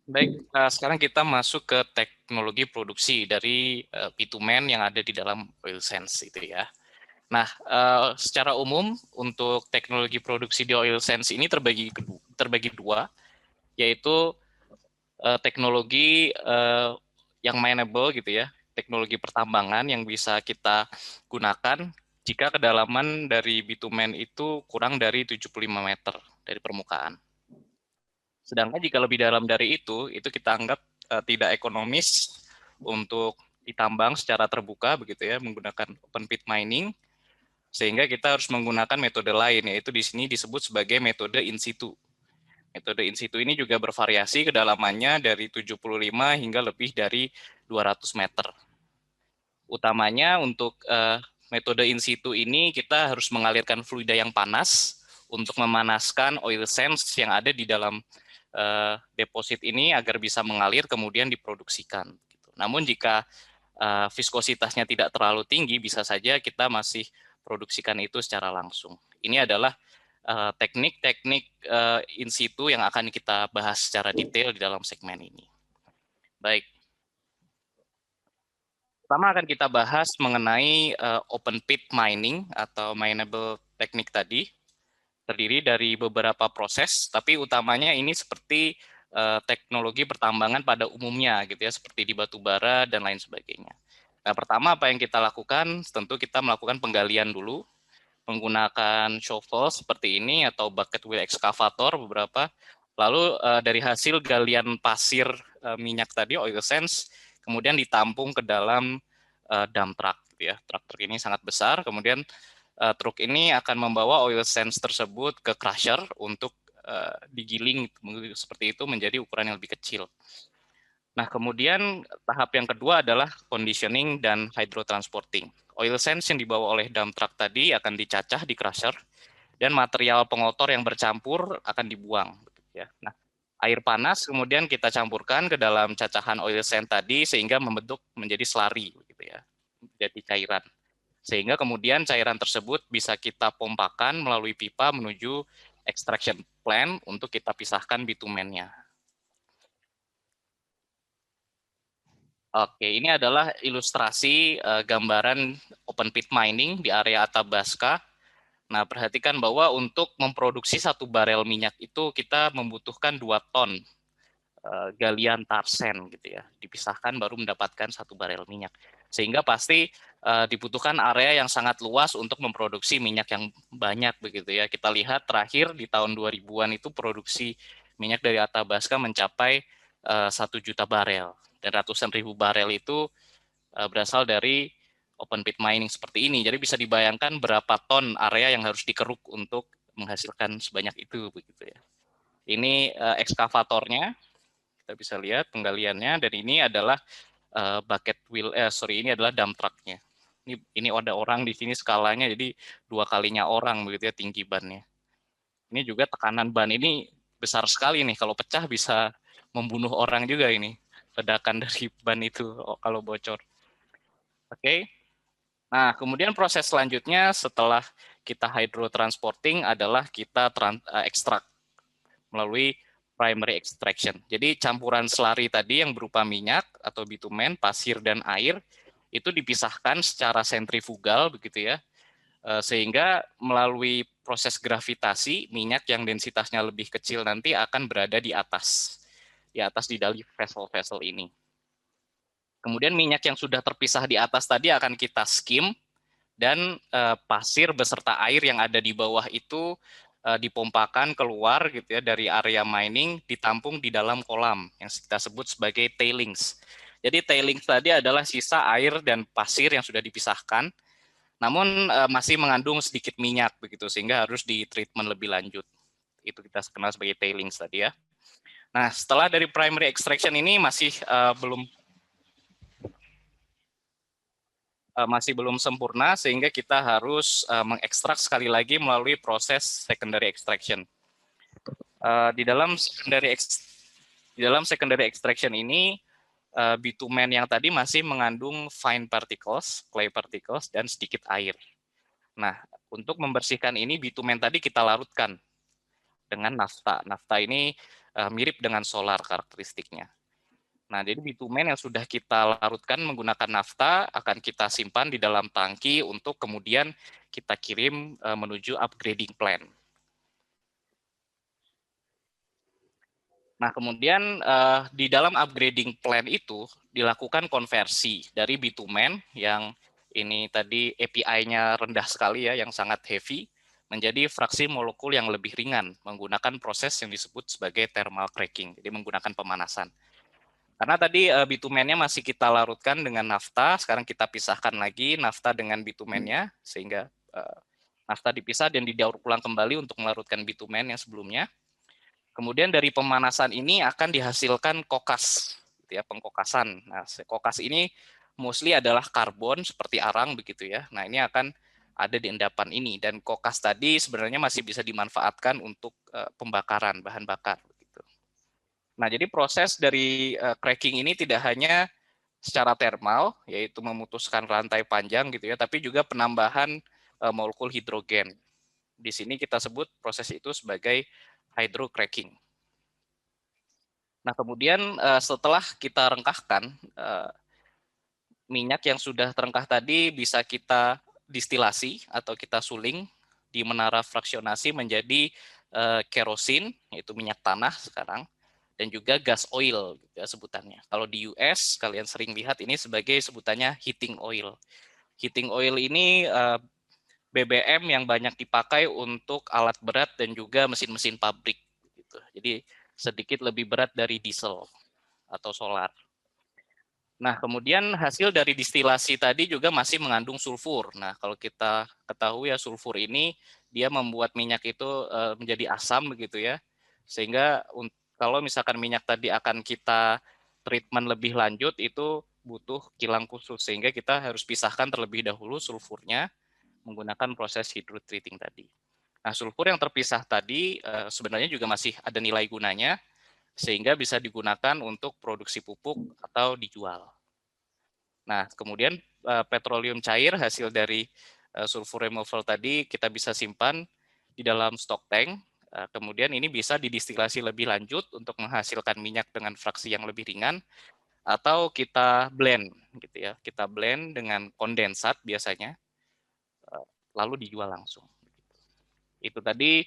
Baik, sekarang kita masuk ke teknologi produksi dari bitumen yang ada di dalam oil sands itu ya. Nah, secara umum untuk teknologi produksi di oil sands ini terbagi dua, yaitu teknologi yang mineable gitu ya, teknologi pertambangan yang bisa kita gunakan jika kedalaman dari bitumen itu kurang dari 75 meter dari permukaan. Sedangkan jika lebih dalam dari itu kita anggap tidak ekonomis untuk ditambang secara terbuka begitu ya, menggunakan open pit mining, sehingga kita harus menggunakan metode lain, yaitu di sini disebut sebagai metode in situ. Metode in situ ini juga bervariasi kedalamannya dari 75 hingga lebih dari 200 meter. Utamanya untuk metode in situ ini kita harus mengalirkan fluida yang panas untuk memanaskan oil sands yang ada di dalam deposit ini agar bisa mengalir kemudian diproduksikan. Namun jika viskositasnya tidak terlalu tinggi, bisa saja kita masih produksikan itu secara langsung. Ini adalah teknik-teknik in situ yang akan kita bahas secara detail di dalam segmen ini. Baik, pertama akan kita bahas mengenai open pit mining atau mineable teknik tadi. Terdiri dari beberapa proses, tapi utamanya ini seperti teknologi pertambangan pada umumnya gitu ya, seperti di batu bara dan lain sebagainya. Nah, pertama apa yang kita lakukan, tentu kita melakukan penggalian dulu menggunakan shovel seperti ini atau bucket wheel excavator beberapa. Lalu dari hasil galian pasir minyak tadi, oil sands, kemudian ditampung ke dalam dump truck gitu ya. Traktor ini sangat besar, kemudian truk ini akan membawa oil sands tersebut ke crusher untuk digiling seperti itu menjadi ukuran yang lebih kecil. Nah, kemudian tahap yang kedua adalah conditioning dan hydrotransporting. Oil sands yang dibawa oleh dump truck tadi akan dicacah di crusher dan material pengotor yang bercampur akan dibuang. Ya. Nah, air panas kemudian kita campurkan ke dalam cacahan oil sand tadi sehingga membentuk menjadi slurry, gitu ya, jadi cairan. Sehingga kemudian cairan tersebut bisa kita pompakan melalui pipa menuju extraction plant untuk kita pisahkan bitumennya. Oke, ini adalah ilustrasi gambaran open pit mining di area Athabasca. Nah, perhatikan bahwa untuk memproduksi 1 barel minyak itu kita membutuhkan 2 ton galian tarsen gitu ya. Dipisahkan baru mendapatkan 1 barel minyak. Sehingga pasti dibutuhkan area yang sangat luas untuk memproduksi minyak yang banyak begitu ya. Kita lihat terakhir di tahun 2000-an itu produksi minyak dari Athabasca mencapai 1 juta barel. Dan ratusan ribu barel itu berasal dari open pit mining seperti ini. Jadi bisa dibayangkan berapa ton area yang harus dikeruk untuk menghasilkan sebanyak itu begitu ya. Ini ekskavatornya, kita bisa lihat penggaliannya, dan ini adalah ini adalah dump trucknya. Ini ada orang di sini skalanya, jadi 2 kalinya orang begitu ya tinggi bannya. Ini juga tekanan ban ini besar sekali nih, kalau pecah bisa membunuh orang juga ini. Ledakan dari ban itu kalau bocor. Oke. Nah, kemudian proses selanjutnya setelah kita hydrotransporting adalah kita ekstrak melalui primary extraction. Jadi campuran slurry tadi yang berupa minyak atau bitumen, pasir, dan air itu dipisahkan secara sentrifugal begitu ya, sehingga melalui proses gravitasi minyak yang densitasnya lebih kecil nanti akan berada di atas di dalam vessel-vessel ini. Kemudian minyak yang sudah terpisah di atas tadi akan kita skim, dan pasir beserta air yang ada di bawah itu dipompakan keluar gitu ya dari area mining, ditampung di dalam kolam yang kita sebut sebagai tailings. Jadi tailings tadi adalah sisa air dan pasir yang sudah dipisahkan, namun masih mengandung sedikit minyak begitu, sehingga harus di treatment lebih lanjut. Itu kita kenal sebagai tailings tadi ya. Nah, setelah dari primary extraction ini masih belum sempurna, sehingga kita harus mengekstrak sekali lagi melalui proses secondary extraction. Di dalam secondary extraction ini bitumen yang tadi masih mengandung fine particles, clay particles, dan sedikit air. Nah, untuk membersihkan ini bitumen tadi kita larutkan dengan nafta. Nafta ini mirip dengan solar karakteristiknya. Nah, jadi bitumen yang sudah kita larutkan menggunakan nafta akan kita simpan di dalam tangki untuk kemudian kita kirim menuju upgrading plant. Nah, kemudian di dalam upgrading plant itu dilakukan konversi dari bitumen yang ini tadi API-nya rendah sekali ya, yang sangat heavy, menjadi fraksi molekul yang lebih ringan menggunakan proses yang disebut sebagai thermal cracking, jadi menggunakan pemanasan. Karena tadi bitumennya masih kita larutkan dengan nafta, sekarang kita pisahkan lagi nafta dengan bitumennya, sehingga nafta dipisah dan didaur ulang kembali untuk melarutkan bitumen yang sebelumnya. Kemudian dari pemanasan ini akan dihasilkan kokas, gitu ya, pengkokasan. Nah, kokas ini mostly adalah karbon seperti arang begitu ya. Nah, ini akan ada di endapan ini, dan kokas tadi sebenarnya masih bisa dimanfaatkan untuk pembakaran bahan bakar. Begitu. Nah, jadi proses dari cracking ini tidak hanya secara thermal, yaitu memutuskan rantai panjang gitu ya, tapi juga penambahan molekul hidrogen. Di sini kita sebut proses itu sebagai hydrocracking. Nah, kemudian setelah kita rengkahkan, minyak yang sudah terengkah tadi bisa kita distilasi atau kita suling di menara fraksionasi menjadi kerosin, yaitu minyak tanah sekarang, dan juga gas oil gitu ya sebutannya. Kalau di US kalian sering lihat ini sebagai sebutannya heating oil. Heating oil ini BBM yang banyak dipakai untuk alat berat dan juga mesin-mesin pabrik. Gitu. Jadi sedikit lebih berat dari diesel atau solar. Nah, kemudian hasil dari distilasi tadi juga masih mengandung sulfur. Nah, kalau kita ketahui ya sulfur ini dia membuat minyak itu menjadi asam begitu ya. Sehingga kalau misalkan minyak tadi akan kita treatment lebih lanjut itu butuh kilang khusus sehingga kita harus pisahkan terlebih dahulu sulfurnya menggunakan proses hydrotreating tadi. Nah, sulfur yang terpisah tadi sebenarnya juga masih ada nilai gunanya sehingga bisa digunakan untuk produksi pupuk atau dijual. Nah, kemudian petroleum cair hasil dari sulfur removal tadi kita bisa simpan di dalam stok tank. Kemudian ini bisa didistilasi lebih lanjut untuk menghasilkan minyak dengan fraksi yang lebih ringan atau kita blend gitu ya. Kita blend dengan kondensat biasanya lalu dijual langsung. Itu tadi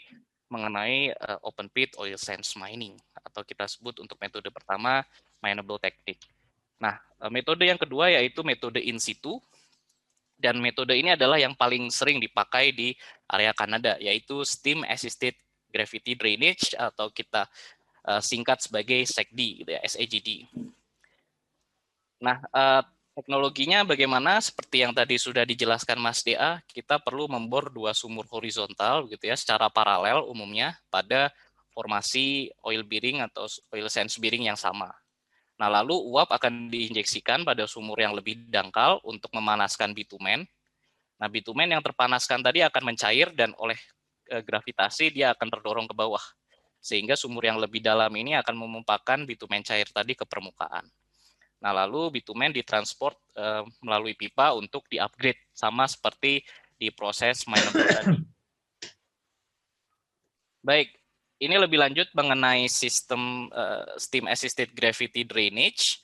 mengenai open pit oil sands mining atau kita sebut untuk metode pertama mineable technique. Nah, metode yang kedua yaitu metode in situ, dan metode ini adalah yang paling sering dipakai di area Kanada, yaitu Steam Assisted Gravity Drainage atau kita singkat sebagai SAGD, gitu ya, SAGD. Nah, teknologinya bagaimana? Seperti yang tadi sudah dijelaskan Mas Dea, kita perlu membor dua sumur horizontal, gitu ya, secara paralel umumnya pada formasi oil bearing atau oil sands bearing yang sama. Nah, lalu uap akan diinjeksikan pada sumur yang lebih dangkal untuk memanaskan bitumen. Nah, bitumen yang terpanaskan tadi akan mencair dan oleh gravitasi dia akan terdorong ke bawah. Sehingga sumur yang lebih dalam ini akan memumpahkan bitumen cair tadi ke permukaan. Nah, lalu bitumen ditransport melalui pipa untuk di-upgrade sama seperti di proses mineable tadi. Baik, ini lebih lanjut mengenai sistem steam assisted gravity drainage.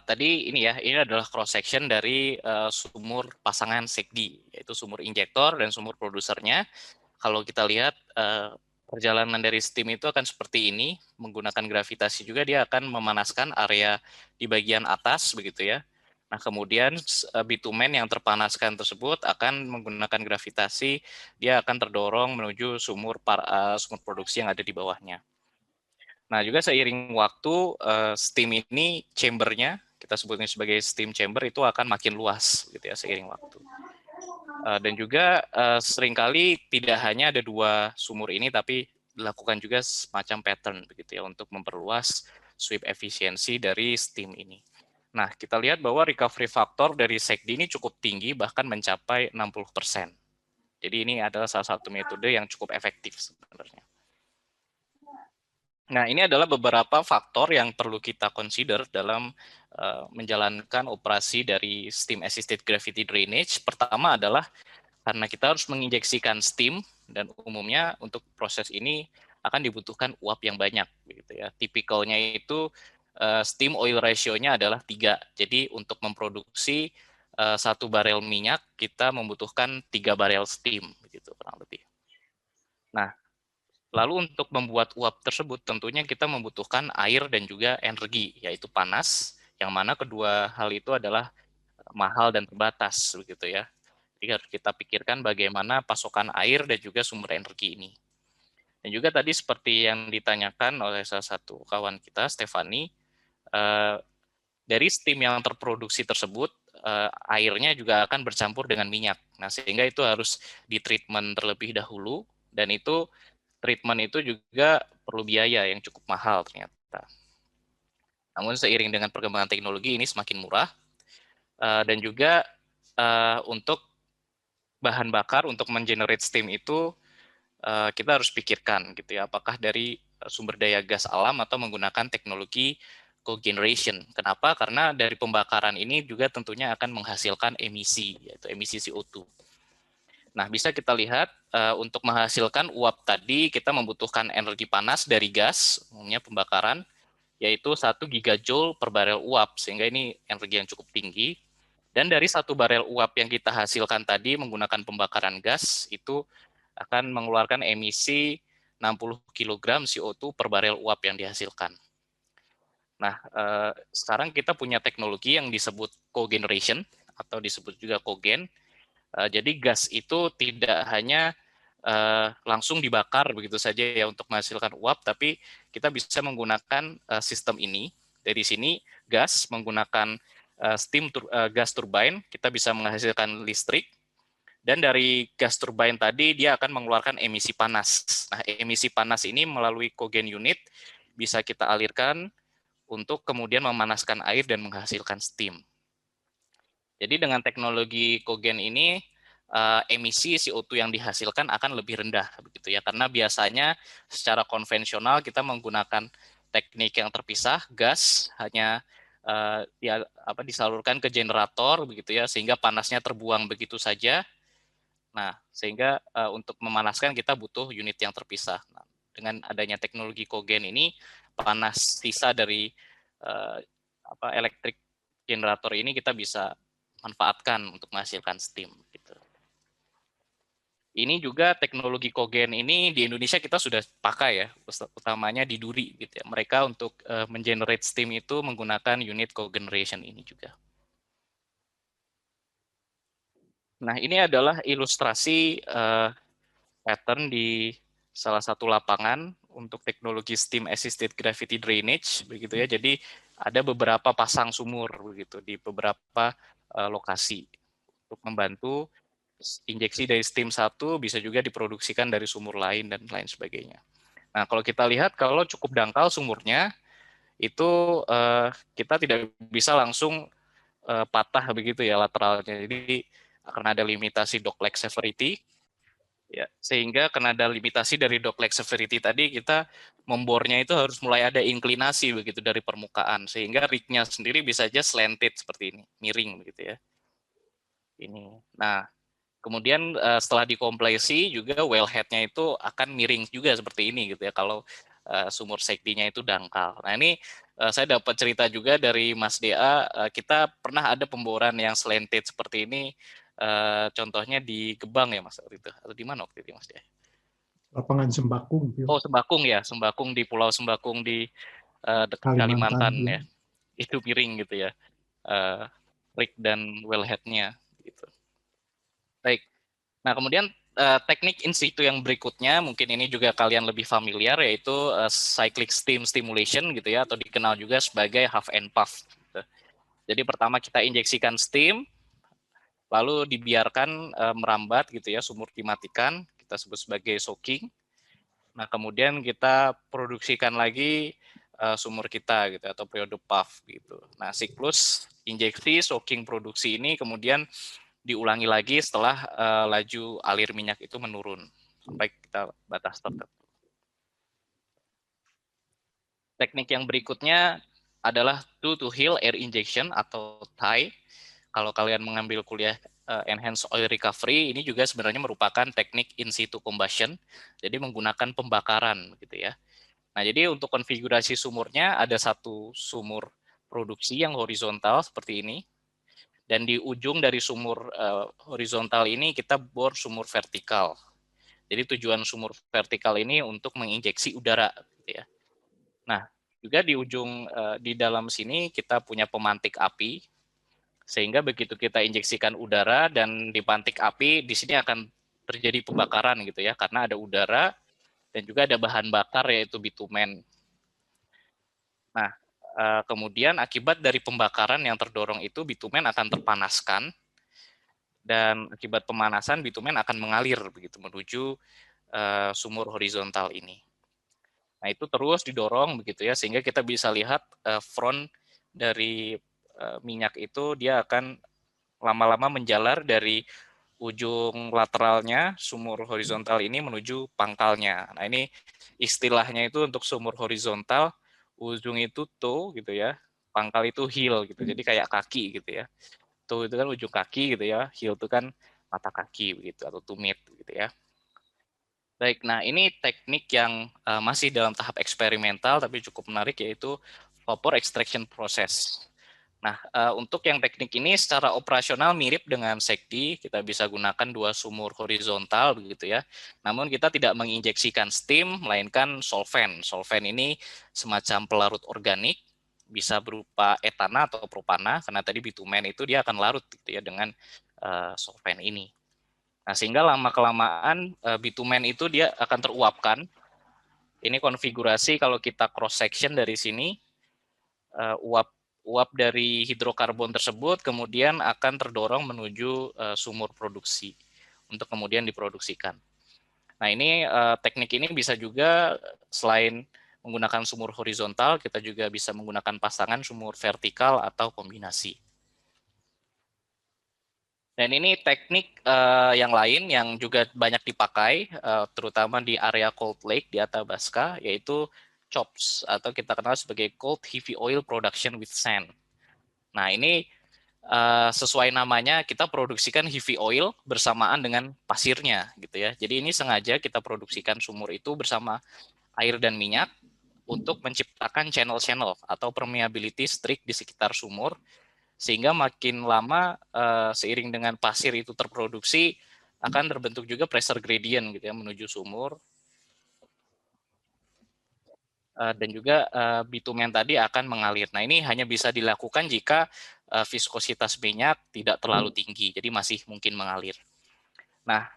Tadi ini ya, ini adalah cross section dari sumur pasangan SAGD, yaitu sumur injektor dan sumur produsernya. Kalau kita lihat perjalanan dari steam itu akan seperti ini, menggunakan gravitasi juga dia akan memanaskan area di bagian atas begitu ya. Nah, kemudian bitumen yang terpanaskan tersebut akan menggunakan gravitasi, dia akan terdorong menuju sumur produksi yang ada di bawahnya. Nah, juga seiring waktu steam ini chambernya, kita sebutnya sebagai steam chamber, itu akan makin luas gitu ya seiring waktu. Dan juga seringkali tidak hanya ada dua sumur ini, tapi dilakukan juga semacam pattern begitu ya untuk memperluas sweep efisiensi dari steam ini. Nah, kita lihat bahwa recovery factor dari SAGD ini cukup tinggi, bahkan mencapai 60%. Jadi ini adalah salah satu metode yang cukup efektif sebenarnya. Nah, ini adalah beberapa faktor yang perlu kita consider dalam menjalankan operasi dari steam assisted gravity drainage. Pertama adalah karena kita harus menginjeksikan steam, dan umumnya untuk proses ini akan dibutuhkan uap yang banyak, begitu ya. Tipikalnya itu steam oil ratio-nya adalah 3. Jadi untuk memproduksi 1 barel minyak, kita membutuhkan 3 barel steam, begitu kurang lebih. Nah, lalu untuk membuat uap tersebut tentunya kita membutuhkan air dan juga energi, yaitu panas, yang mana kedua hal itu adalah mahal dan terbatas, begitu ya. Jadi harus kita pikirkan bagaimana pasokan air dan juga sumber energi ini. Dan juga tadi seperti yang ditanyakan oleh salah satu kawan kita, Stefani, dari steam yang terproduksi tersebut, airnya juga akan bercampur dengan minyak. Nah, sehingga itu harus ditreatment terlebih dahulu, dan itu treatment itu juga perlu biaya yang cukup mahal ternyata. Namun seiring dengan perkembangan teknologi ini semakin murah, dan juga untuk bahan bakar untuk mengenerate steam itu kita harus pikirkan gitu ya, apakah dari sumber daya gas alam atau menggunakan teknologi cogeneration. Kenapa? Karena dari pembakaran ini juga tentunya akan menghasilkan emisi, yaitu emisi CO2. Nah, bisa kita lihat untuk menghasilkan uap tadi kita membutuhkan energi panas dari gas, umumnya pembakaran, yaitu 1 gigajoule per barel uap, sehingga ini energi yang cukup tinggi. Dan dari 1 barel uap yang kita hasilkan tadi menggunakan pembakaran gas, itu akan mengeluarkan emisi 60 kg CO2 per barel uap yang dihasilkan. Nah, sekarang kita punya teknologi yang disebut cogeneration, atau disebut juga cogen. Jadi gas itu tidak hanya langsung dibakar begitu saja ya untuk menghasilkan uap, tapi kita bisa menggunakan sistem ini. Dari sini gas menggunakan gas turbine, kita bisa menghasilkan listrik, dan dari gas turbine tadi dia akan mengeluarkan emisi panas. Nah, emisi panas ini melalui cogen unit bisa kita alirkan untuk kemudian memanaskan air dan menghasilkan steam. Jadi dengan teknologi cogen ini emisi CO2 yang dihasilkan akan lebih rendah begitu ya, karena biasanya secara konvensional kita menggunakan teknik yang terpisah, gas hanya disalurkan ke generator begitu ya, sehingga panasnya terbuang begitu saja. Nah, sehingga untuk memanaskan kita butuh unit yang terpisah. Nah, dengan adanya teknologi cogen ini, panas sisa dari elektrik generator ini kita bisa manfaatkan untuk menghasilkan steam. Gitu. Ini juga teknologi cogen ini di Indonesia kita sudah pakai ya, utamanya di Duri gitu ya. Mereka untuk mengenerate steam itu menggunakan unit cogeneration ini juga. Nah, ini adalah ilustrasi pattern di salah satu lapangan untuk teknologi steam assisted gravity drainage begitu ya. Jadi ada beberapa pasang sumur begitu di beberapa lokasi untuk membantu injeksi dari steam satu bisa juga diproduksikan dari sumur lain dan lain sebagainya. Nah, kalau kita lihat kalau cukup dangkal sumurnya itu kita tidak bisa langsung patah begitu ya lateralnya. Jadi karena ada limitasi dock-leg severity, ya, sehingga karena ada limitasi dari dock-leg severity tadi kita membornya itu harus mulai ada inklinasi begitu dari permukaan, sehingga rig-nya sendiri bisa aja slanted seperti ini, miring begitu ya. Ini. Nah, kemudian setelah dikompresi juga wellhead-nya itu akan miring juga seperti ini gitu ya kalau sumur sekdinya itu dangkal. Nah, ini saya dapat cerita juga dari Mas DA, kita pernah ada pemboran yang slanted seperti ini, contohnya di Gebang ya Mas waktu itu, atau di mana waktu itu Mas DA? Lapangan Sembakung. Oh, Sembakung ya, Sembakung di Pulau Sembakung di dekat Kalimantan. Kalimantan ya. Itu miring gitu ya, rig dan wellhead-nya gitu. Baik. Nah, kemudian teknik in situ yang berikutnya, mungkin ini juga kalian lebih familiar, yaitu cyclic steam stimulation gitu ya, atau dikenal juga sebagai half and puff. Gitu. Jadi pertama kita injeksikan steam, lalu dibiarkan merambat gitu ya, sumur dimatikan, kita sebut sebagai soaking. Nah, kemudian kita produksikan lagi sumur kita gitu atau periode puff gitu. Nah, siklus injeksi, soaking, produksi ini kemudian diulangi lagi setelah laju alir minyak itu menurun sampai kita batas tertentu. Teknik yang berikutnya adalah to heel air injection atau TAI. kalau kalian mengambil kuliah Enhanced Oil Recovery, ini juga sebenarnya merupakan teknik in situ combustion, jadi menggunakan pembakaran gitu ya. Nah, jadi untuk konfigurasi sumurnya ada satu sumur produksi yang horizontal seperti ini, dan di ujung dari sumur horizontal ini kita bor sumur vertikal. Jadi tujuan sumur vertikal ini untuk menginjeksi udara gitu ya. Nah, juga di ujung di dalam sini kita punya pemantik api, sehingga begitu kita injeksikan udara dan dipantik api, di sini akan terjadi pembakaran gitu ya, karena ada udara dan juga ada bahan bakar yaitu bitumen. Nah, kemudian akibat dari pembakaran yang terdorong itu bitumen akan terpanaskan, dan akibat pemanasan bitumen akan mengalir begitu menuju sumur horizontal ini. Nah, itu terus didorong begitu ya, sehingga kita bisa lihat front dari minyak itu dia akan lama-lama menjalar dari ujung lateralnya sumur horizontal ini menuju pangkalnya. Nah, ini istilahnya itu untuk sumur horizontal, ujung itu toe gitu ya, pangkal itu heel gitu. Jadi kayak kaki gitu ya. Toe itu kan ujung kaki gitu ya, heel itu kan mata kaki begitu atau tumit gitu ya. Baik, nah ini teknik yang masih dalam tahap eksperimental tapi cukup menarik, yaitu vapor extraction process. Nah, untuk yang teknik ini secara operasional mirip dengan SECDI, kita bisa gunakan dua sumur horizontal begitu ya. Namun kita tidak menginjeksikan steam, melainkan solvent. Solvent ini semacam pelarut organik, bisa berupa etana atau propana, karena tadi bitumen itu dia akan larut gitu ya dengan solvent ini. Nah, sehingga lama-kelamaan bitumen itu dia akan teruapkan. Ini konfigurasi kalau kita cross section dari sini, uap dari hidrokarbon tersebut kemudian akan terdorong menuju sumur produksi untuk kemudian diproduksikan. Nah, ini teknik ini bisa juga selain menggunakan sumur horizontal, kita juga bisa menggunakan pasangan sumur vertikal atau kombinasi. Dan ini teknik yang lain yang juga banyak dipakai, terutama di area Cold Lake di Athabasca, yaitu CHOPS atau kita kenal sebagai Cold Heavy Oil Production with Sand. Nah, ini sesuai namanya, kita produksikan heavy oil bersamaan dengan pasirnya gitu ya. Jadi ini sengaja kita produksikan sumur itu bersama air dan minyak untuk menciptakan channel-channel atau permeability streak di sekitar sumur, sehingga makin lama seiring dengan pasir itu terproduksi akan terbentuk juga pressure gradient gitu ya menuju sumur, dan juga bitumen tadi akan mengalir. Nah, ini hanya bisa dilakukan jika viskositas minyak tidak terlalu tinggi, jadi masih mungkin mengalir. Nah,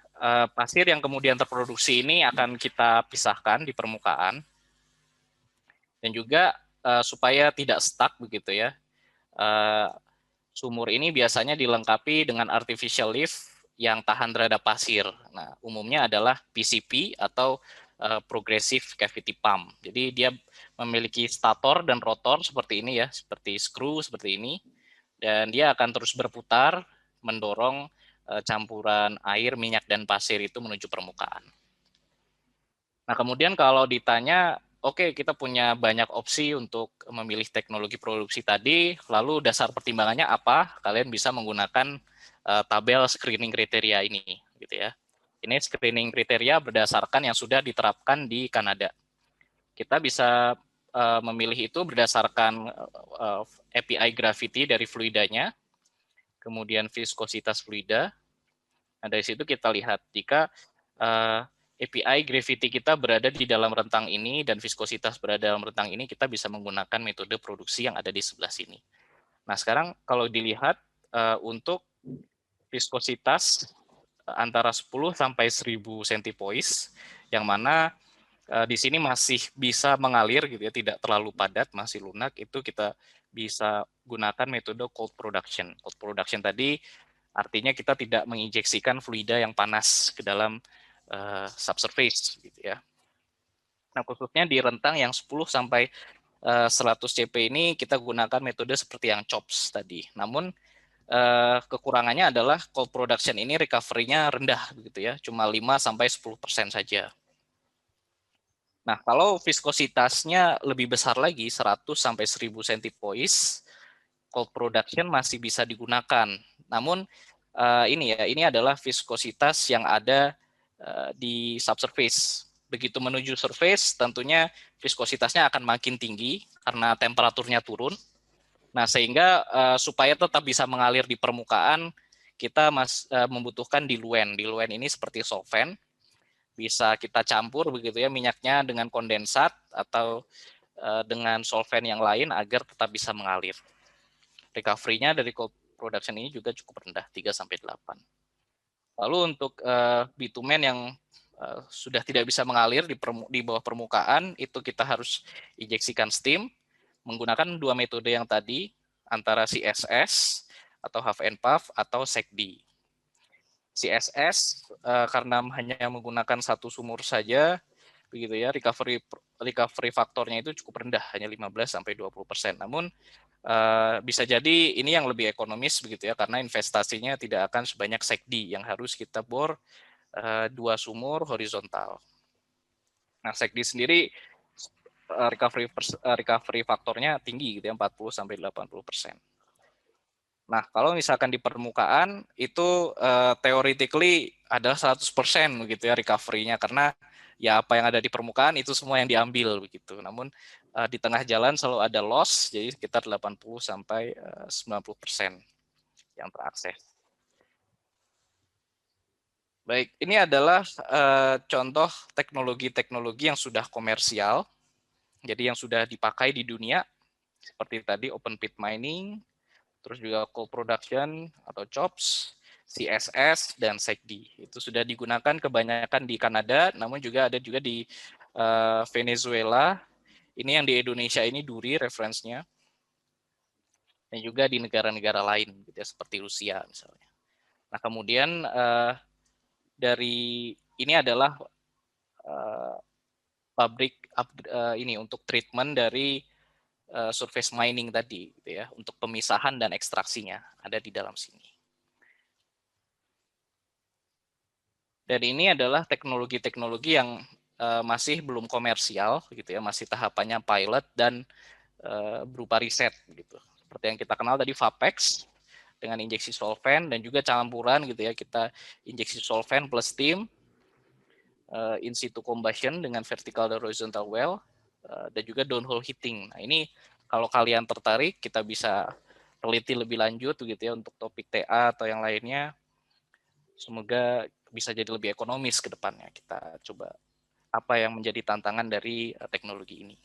pasir yang kemudian terproduksi ini akan kita pisahkan di permukaan, dan juga supaya tidak stuck begitu ya, sumur ini biasanya dilengkapi dengan artificial lift yang tahan terhadap pasir. Nah, umumnya adalah PCP atau progressive cavity pump. Jadi dia memiliki stator dan rotor seperti ini ya, seperti screw seperti ini, dan dia akan terus berputar mendorong campuran air, minyak, dan pasir itu menuju permukaan. Nah, kemudian kalau ditanya, oke, kita punya banyak opsi untuk memilih teknologi produksi tadi, lalu dasar pertimbangannya apa? Kalian bisa menggunakan tabel screening kriteria ini, gitu ya. Ini screening kriteria berdasarkan yang sudah diterapkan di Kanada. Kita bisa memilih itu berdasarkan API gravity dari fluidanya, kemudian viskositas fluida. Nah, dari situ kita lihat jika API gravity kita berada di dalam rentang ini dan viskositas berada dalam rentang ini, kita bisa menggunakan metode produksi yang ada di sebelah sini. Nah, sekarang kalau dilihat untuk viskositas antara 10 sampai 1000 centipoise, yang mana di sini masih bisa mengalir gitu ya, tidak terlalu padat, masih lunak, itu kita bisa gunakan metode cold production. Cold production tadi artinya kita tidak menginjeksikan fluida yang panas ke dalam subsurface gitu ya. Nah, khususnya di rentang yang 10 sampai 100 CP ini kita gunakan metode seperti yang CHOPS tadi. Namun kekurangannya adalah cold production ini recovery-nya rendah begitu ya, cuma 5 sampai 10% saja. Nah, kalau viskositasnya lebih besar lagi, 100 sampai 1000 centipoise, cold production masih bisa digunakan. Namun ini adalah viskositas yang ada di subsurface. Begitu menuju surface, tentunya viskositasnya akan makin tinggi karena temperaturnya turun. Nah, sehingga supaya tetap bisa mengalir di permukaan, kita membutuhkan diluen. Diluen ini seperti solvent, bisa kita campur begitu ya minyaknya dengan kondensat atau dengan solvent yang lain agar tetap bisa mengalir. Recovery-nya dari cold production ini juga cukup rendah, 3-8. Lalu untuk bitumen yang sudah tidak bisa mengalir di bawah permukaan, itu kita harus injeksikan steam menggunakan dua metode yang tadi, antara CSS atau half and puff atau SECD. CSS karena hanya menggunakan satu sumur saja, begitu ya, recovery faktornya itu cukup rendah, hanya 15-20%. Namun bisa jadi ini yang lebih ekonomis begitu ya, karena investasinya tidak akan sebanyak SECD yang harus kita bor 2 sumur horizontal. Nah, SECD sendiri recovery faktornya tinggi gitu ya, 40-80%. Nah, kalau misalkan di permukaan itu theoretically adalah 100% begitu ya recovery-nya, karena ya apa yang ada di permukaan itu semua yang diambil begitu. Namun di tengah jalan selalu ada loss, jadi sekitar 80-90% yang terakses. Baik, ini adalah contoh teknologi-teknologi yang sudah komersial, jadi yang sudah dipakai di dunia, seperti tadi open pit mining, terus juga coal production atau CHOPS, CSS, dan SECD. Itu sudah digunakan kebanyakan di Kanada, namun juga ada juga di Venezuela. Ini yang di Indonesia ini Duri referensinya, dan juga di negara-negara lain, gitu ya, seperti Rusia misalnya. Nah, kemudian dari ini adalah pabrik ini untuk treatment dari surface mining tadi, gitu ya, untuk pemisahan dan ekstraksinya ada di dalam sini. Dan ini adalah teknologi-teknologi yang masih belum komersial, gitu ya, masih tahapannya pilot dan berupa riset, gitu. Seperti yang kita kenal tadi Vapex dengan injeksi solvent dan juga campuran, gitu ya, kita injeksi solvent plus steam, in situ combustion dengan vertical dan horizontal well, dan juga downhole heating. Nah, ini kalau kalian tertarik, kita bisa teliti lebih lanjut begitu ya untuk topik TA atau yang lainnya. Semoga bisa jadi lebih ekonomis ke depannya. Kita coba apa yang menjadi tantangan dari teknologi ini.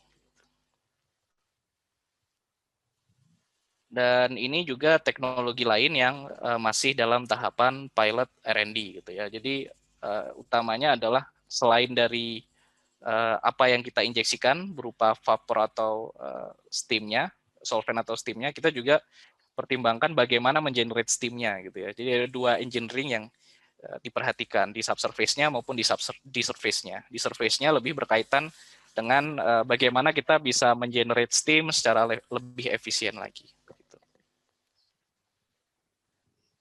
Dan ini juga teknologi lain yang masih dalam tahapan pilot R&D gitu ya. Jadi utamanya adalah selain dari apa yang kita injeksikan berupa vapor atau steamnya, solvent atau steamnya, kita juga pertimbangkan bagaimana mengenerate steamnya gitu ya. Jadi ada dua engineering yang diperhatikan di subsurface-nya maupun di surface-nya. Di surface-nya lebih berkaitan dengan bagaimana kita bisa mengenerate steam secara lebih efisien lagi.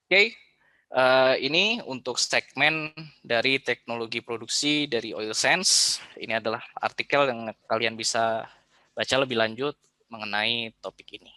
Oke, ini untuk segmen dari teknologi produksi dari Oil Sense. Ini adalah artikel yang kalian bisa baca lebih lanjut mengenai topik ini.